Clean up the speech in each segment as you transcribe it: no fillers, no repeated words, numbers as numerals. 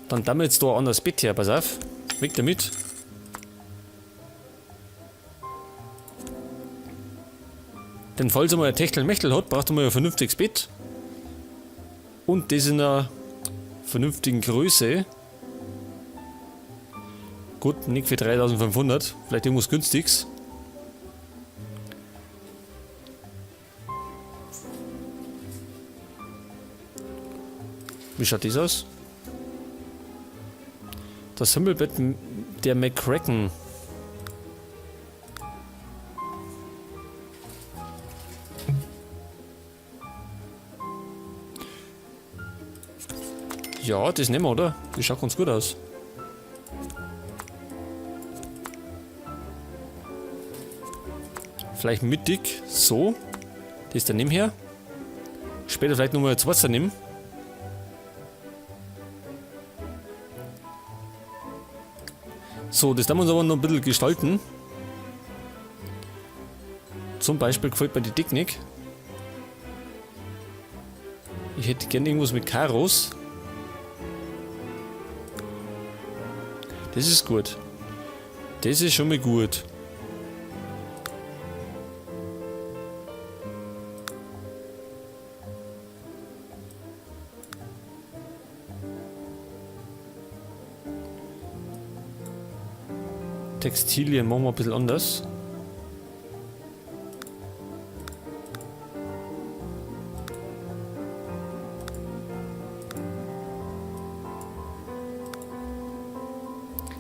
Dann da wir jetzt da ein anderes Bett her, pass auf. Weg damit. Denn falls er mal ein Techtelmechtel hat, braucht er mal ein vernünftiges Bett. Und das in einer vernünftigen Größe. Gut, nicht für 3500, vielleicht irgendwas günstiges. Wie schaut das aus? Das Himmelbett der McCracken. Ja, das nehmen wir, oder? Das schaut ganz gut aus. Vielleicht mittig, so. Das daneben her. Später vielleicht nochmal das Wasser nehmen. So, das werden wir uns aber noch ein bisschen gestalten. Zum Beispiel gefällt mir die Technik. Ich hätte gerne irgendwas mit Karos. Das ist gut. Das ist schon mal gut. Textilien machen wir ein bisschen anders.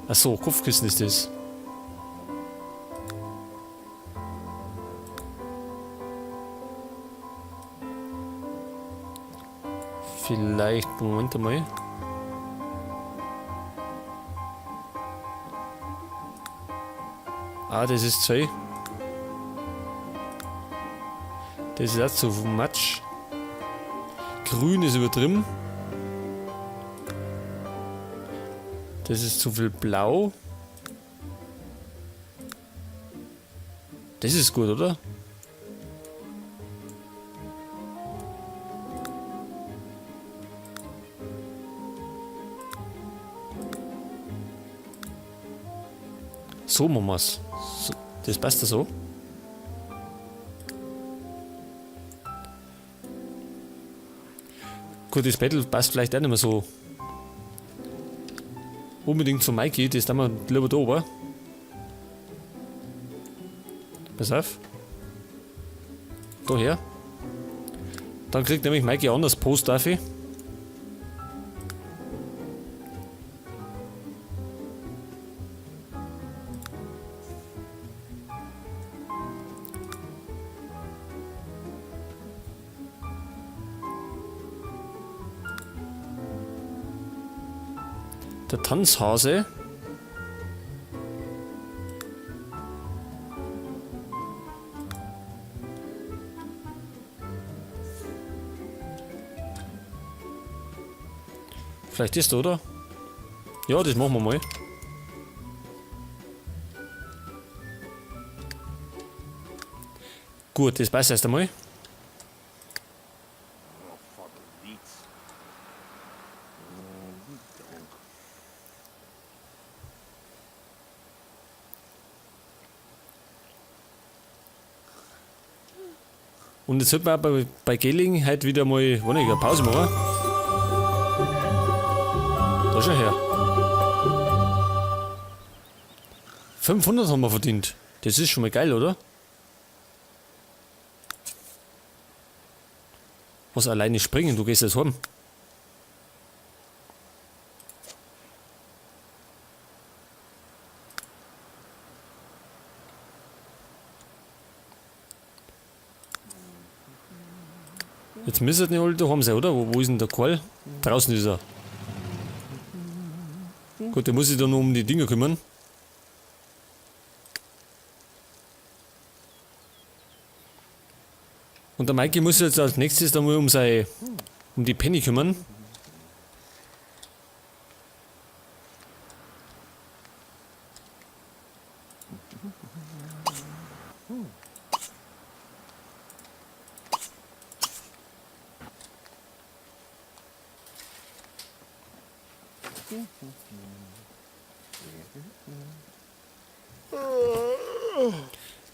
Achso, Kopfkissen ist das. Vielleicht, Moment einmal. Ah, das ist 2. Das ist auch zu Matsch. Grün ist übertrieben. Das ist zu viel Blau. Das ist gut, oder? So machen wir's. So, das passt ja so. Gut, das Battle passt vielleicht auch nicht mehr so unbedingt zu Mikey, das tun wir lieber da oben. Pass auf. Da her. Dann kriegt nämlich Mikey anders Post dafür. Der Tanzhase. Vielleicht ist er, oder? Ja, das machen wir mal. Gut, das passt erst einmal. Und jetzt sollten wir auch bei Gelegenheit wieder mal eine Pause machen. Da schon her. 500 haben wir verdient. Das ist schon mal geil, oder? Was alleine springen, du gehst jetzt heim. Jetzt müssen die alle daheim sein, oder? Wo ist denn der Karl? Draußen ist er. Gut, der muss sich dann noch um die Dinger kümmern. Und der Mikey muss jetzt als nächstes dann mal um die Penny kümmern.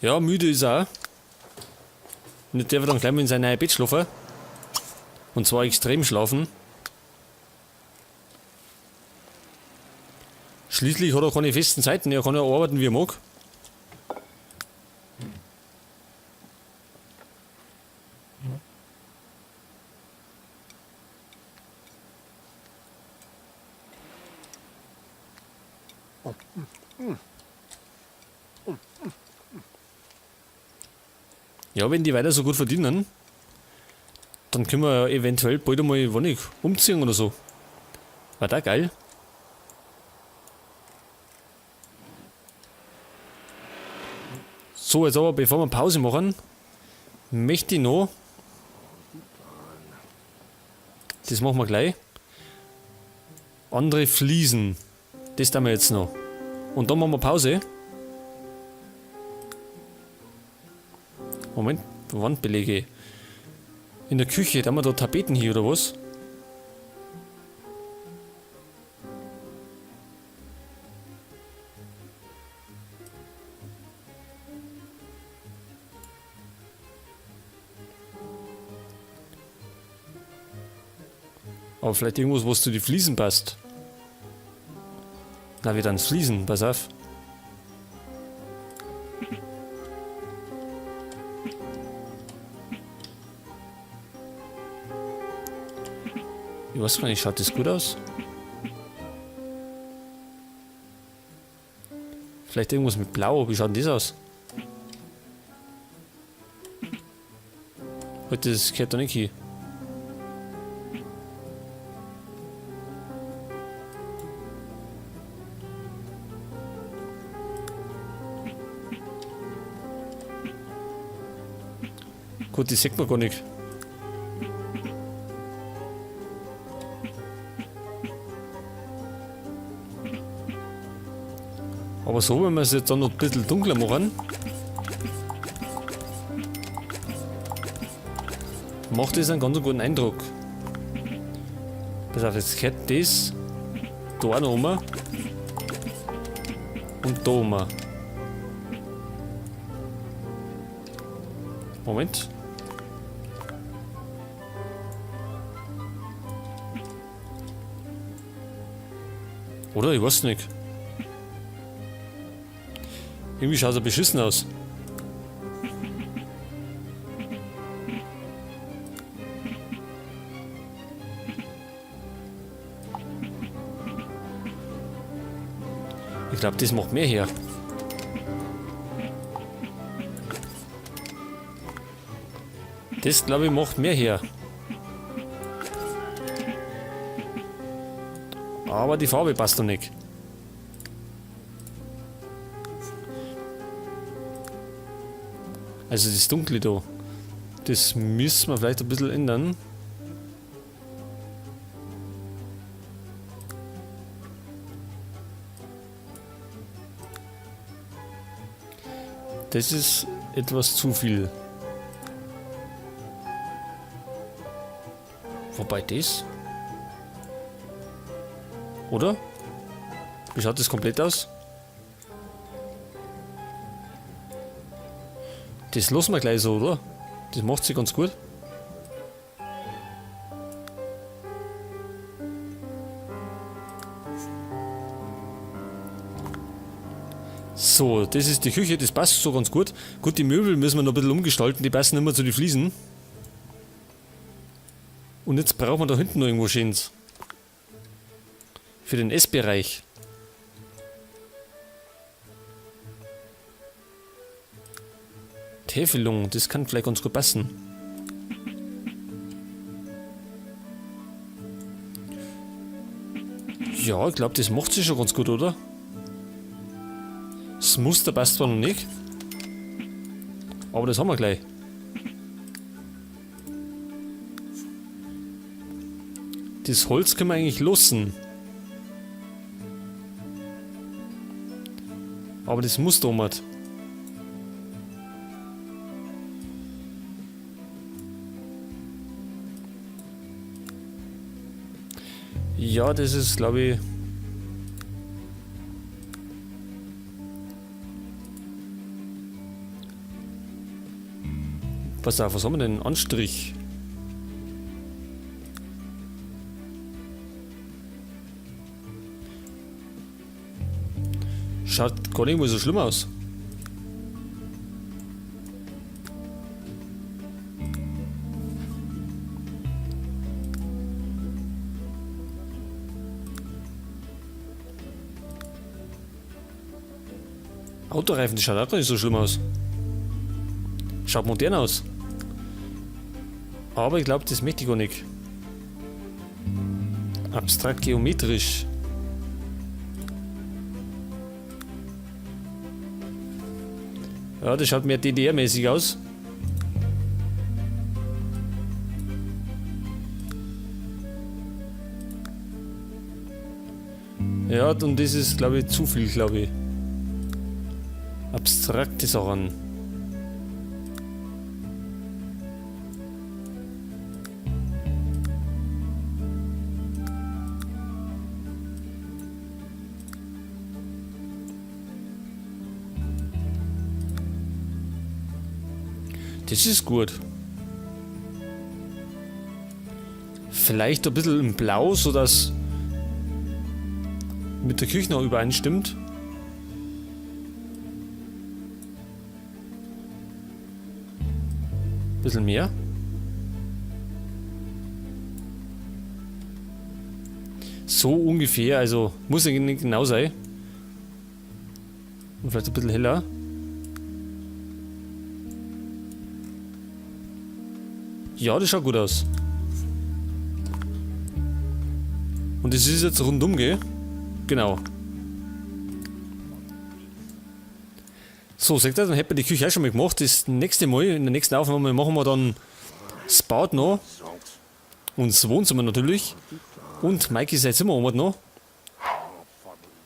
Ja, müde ist er auch. Und jetzt darf er dann gleich mal in sein neues Bett schlafen. Und zwar extrem schlafen. Schließlich hat er keine festen Zeiten, er kann ja arbeiten wie er mag. Ja, wenn die weiter so gut verdienen, dann können wir ja eventuell bald einmal wann umziehen oder so. War da geil? So, jetzt aber bevor wir Pause machen, möchte ich noch, das machen wir gleich, andere Fliesen. Das tun wir jetzt noch. Und dann machen wir Pause. Moment, Wandbeläge. In der Küche, da haben wir da Tapeten hier oder was? Aber vielleicht irgendwas, was zu den Fliesen passt. Na, wieder ans Fliesen, pass auf. Ich weiß gar nicht, schaut das gut aus? Vielleicht irgendwas mit Blau, wie schaut denn das aus? Heute, das gehört doch nicht hier. Gut, das sieht man gar nicht. Aber so, wenn wir es jetzt dann noch ein bisschen dunkler machen, macht das einen ganz guten Eindruck. Pass auf, jetzt gehört das da noch um und da um. Moment. Oder? Ich weiß nicht. Irgendwie schaut er beschissen aus. Ich glaube, das macht mehr her. Das, glaube ich, macht mehr her. Aber die Farbe passt noch nicht. Also das Dunkle da. Das müssen wir vielleicht ein bisschen ändern. Das ist etwas zu viel. Wobei das... Oder? Wie schaut das komplett aus? Das lassen wir gleich so, oder? Das macht sie ganz gut. So, das ist die Küche, das passt so ganz gut. Gut, die Möbel müssen wir noch ein bisschen umgestalten, die passen immer zu den Fliesen. Und jetzt brauchen wir da hinten noch irgendwo Schönes. Für den Essbereich. Täfelung, das kann vielleicht ganz gut passen. Ja, ich glaube, das macht sie schon ganz gut, oder? Das Muster passt zwar noch nicht, aber das haben wir gleich. Das Holz können wir eigentlich lassen. Aber das Muster haben wir. Ja, das ist, glaube ich, Pass auf, was haben wir denn? Anstrich. Schaut gar nicht mal so schlimm aus. Autoreifen, das schaut auch gar nicht so schlimm aus. Schaut modern aus. Aber ich glaube, das möchte ich gar nicht. Abstrakt geometrisch. Ja, das schaut mehr DDR-mäßig aus. Ja, und das ist, glaube ich, zu viel, glaube ich. Abstrakte Sachen. Das ist gut. Vielleicht ein bisschen in Blau, sodass mit der Küche noch übereinstimmt. Bisschen mehr. So ungefähr, also muss ja nicht genau sein. Und vielleicht ein bisschen heller. Ja, das schaut gut aus. Und das ist jetzt rundum, gell? Genau. So, sagt er, dann hätten wir die Küche auch schon mal gemacht. Das nächste Mal, in der nächsten Aufnahme, machen wir dann das Bad noch. Und das Wohnzimmer natürlich. Und Mikey sein Zimmer haben wir noch.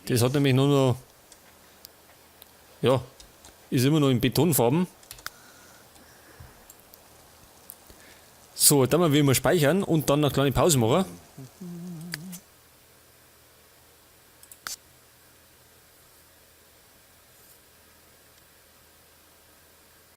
Das hat nämlich nur noch. Ja, ist immer noch in Betonfarben. So, dann mal wieder mal speichern und dann eine kleine Pause machen.